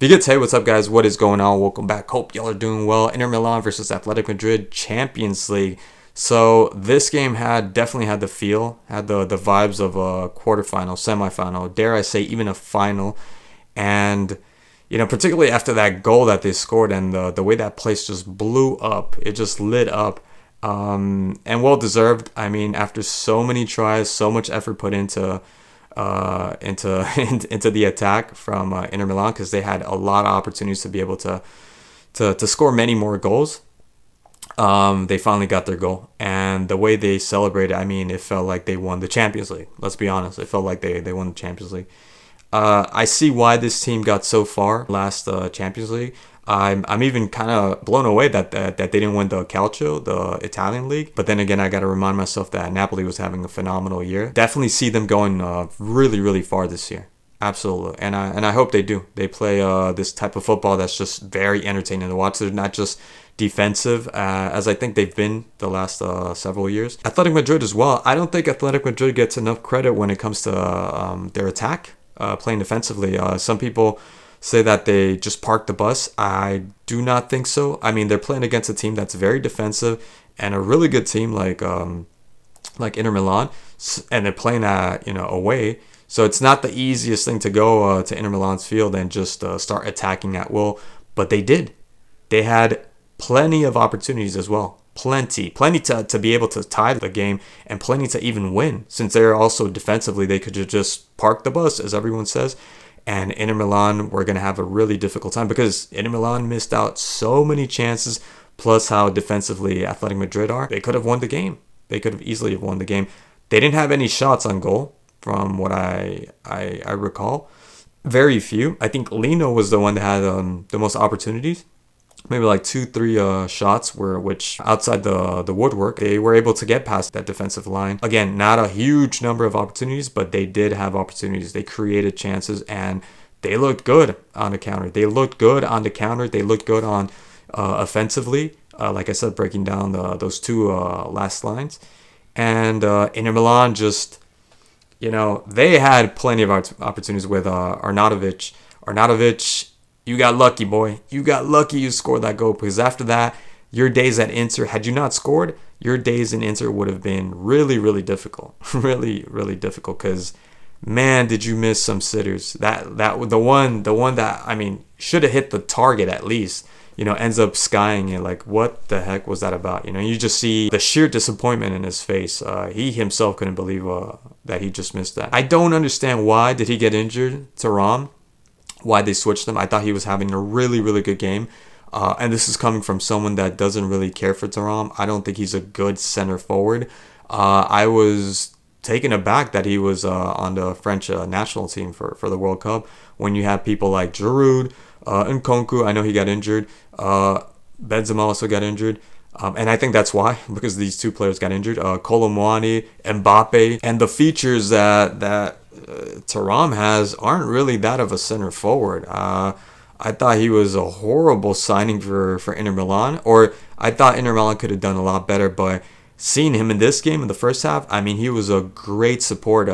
Because hey, what's up, guys? What is going on? Welcome back. Hope y'all are doing well. Inter Milan versus Athletic Madrid Champions League. So this game definitely had the feel, had the vibes of a quarterfinal, semifinal, dare I say even a final. And particularly after that goal that they scored and the way that place just blew up, it just lit up. And well deserved. I mean, after so many tries, so much effort put into into the attack from Inter Milan, because they had a lot of opportunities to be able to score many more goals. They finally got their goal, and the way they celebrated, I mean, it felt like they won the Champions League. Let's be honest, it felt like they won the Champions League. I see why this team got so far last Champions League. I'm even kind of blown away that they didn't win the Calcio, the Italian league. But then again, I got to remind myself that Napoli was having a phenomenal year. Definitely see them going really far this year. Absolutely, and I hope they do. They play this type of football that's just very entertaining to watch. They're not just defensive, as I think they've been the last several years. Athletic Madrid as well. I don't think Athletic Madrid gets enough credit when it comes to their attack, playing defensively. Some people say that they just parked the bus. I do not think so. I mean, they're playing against a team that's very defensive and a really good team like Inter Milan, and they're playing at away. So it's not the easiest thing to go to Inter Milan's field and just start attacking at will. But they did. They had plenty of opportunities as well. Plenty to be able to tie the game, and plenty to even win. Since they're also defensively, they could just park the bus, as everyone says. And Inter Milan were going to have a really difficult time because Inter Milan missed out so many chances, plus how defensively Athletic Madrid are. They could have won the game. They could have easily have won the game. They didn't have any shots on goal, from what I recall. Very few. I think Lino was the one that had the most opportunities. Maybe like 2-3 shots which outside the woodwork. They were able to get past that defensive line. Again, not a huge number of opportunities, but they did have opportunities. They created chances, and they looked good on the counter. They looked good on offensively. Like I said, breaking down those two last lines. And Inter Milan just, they had plenty of opportunities with Arnautovic. Arnautovic, you got lucky, boy. You got lucky you scored that goal, because after that, your days at Inter, had you not scored, your days in Inter would have been really difficult. really difficult, because, man, did you miss some sitters. The one that, I mean, should have hit the target at least, ends up skying it. Like, what the heck was that about? You just see the sheer disappointment in his face. He himself couldn't believe that he just missed that. I don't understand why did he get injured, Thuram. Why they switched him. I thought he was having a really good game. And this is coming from someone that doesn't really care for Thuram. I don't think he's a good center forward. I was taken aback that he was on the French national team for the World Cup, when you have people like Giroud, Nkunku. I know he got injured. Benzema also got injured. And I think that's why, because these two players got injured. Kolo Muani, Mbappe, and the features that Thuram has aren't really that of a center forward. I thought he was a horrible signing for Inter Milan, or I thought Inter Milan could have done a lot better. But seeing him in this game in the first half, I mean, he was a great support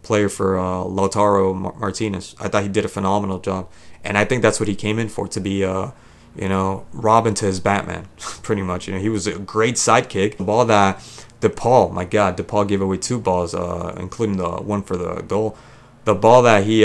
player for Lautaro Martinez. I thought he did a phenomenal job, and I think that's what he came in for, to be Robin to his Batman, pretty much. He was a great sidekick. The ball that DePaul, my God, DePaul gave away 2 balls, including the one for the goal. The ball that he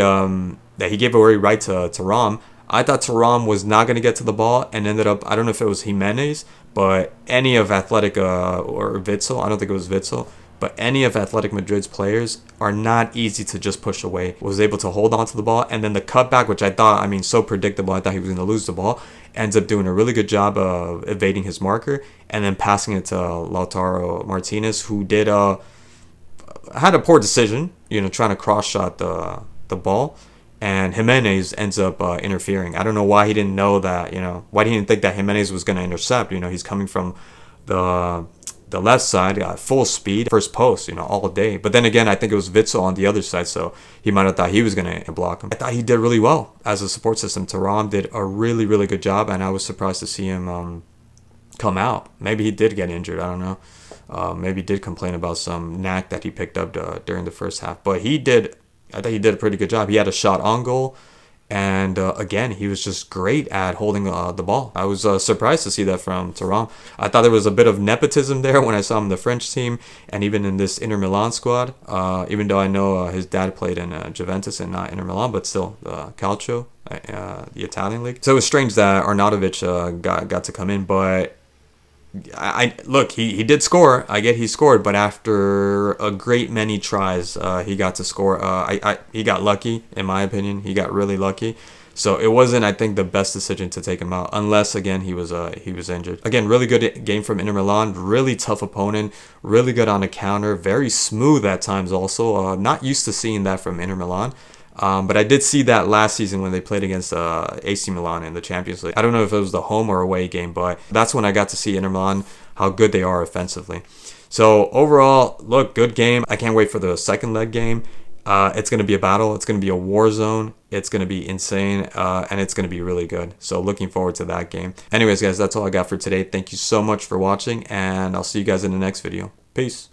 gave away right to Thuram. I thought Thuram was not going to get to the ball, and ended up, I don't know if it was Jimenez, but any of Athletic or Witsel, I don't think it was Witsel, but any of Athletic Madrid's players are not easy to just push away. Was able to hold on to the ball, and then the cutback, which I thought, I mean, so predictable. I thought he was going to lose the ball. Ends up doing a really good job of evading his marker, and then passing it to Lautaro Martinez, who had a poor decision, trying to cross shot the ball, and Jimenez ends up interfering. I don't know why he didn't know that, why he didn't think that Jimenez was going to intercept. He's coming from the left side, full speed, first post, all day. But then again, I think it was Witsel on the other side, so he might have thought he was going to block him. I thought he did really well as a support system. Thuram did a really good job, and I was surprised to see him come out. Maybe he did get injured, I don't know. Maybe he did complain about some knack that he picked up during the first half. But I thought he did a pretty good job. He had a shot on goal, And again, he was just great at holding the ball. I was surprised to see that from Thuram. I thought there was a bit of nepotism there when I saw him in the French team and even in this Inter Milan squad. Even though I know his dad played in Juventus and not Inter Milan, but still Calcio, the Italian league. So it was strange that Arnautovic got to come in, but I look, he did score. I get he scored, but after a great many tries, he got to score. He got lucky, in my opinion. He got really lucky. So it wasn't, I think, the best decision to take him out, unless again he was injured. Again, really good game from Inter Milan. Really tough opponent. Really good on the counter. Very smooth at times. Also, not used to seeing that from Inter Milan. But I did see that last season when they played against AC Milan in the Champions League. I don't know if it was the home or away game, but that's when I got to see Inter Milan, how good they are offensively. So overall, look, good game. I can't wait for the second leg game. It's going to be a battle. It's going to be a war zone. It's going to be insane, and it's going to be really good. So looking forward to that game. Anyways, guys, that's all I got for today. Thank you so much for watching, and I'll see you guys in the next video. Peace.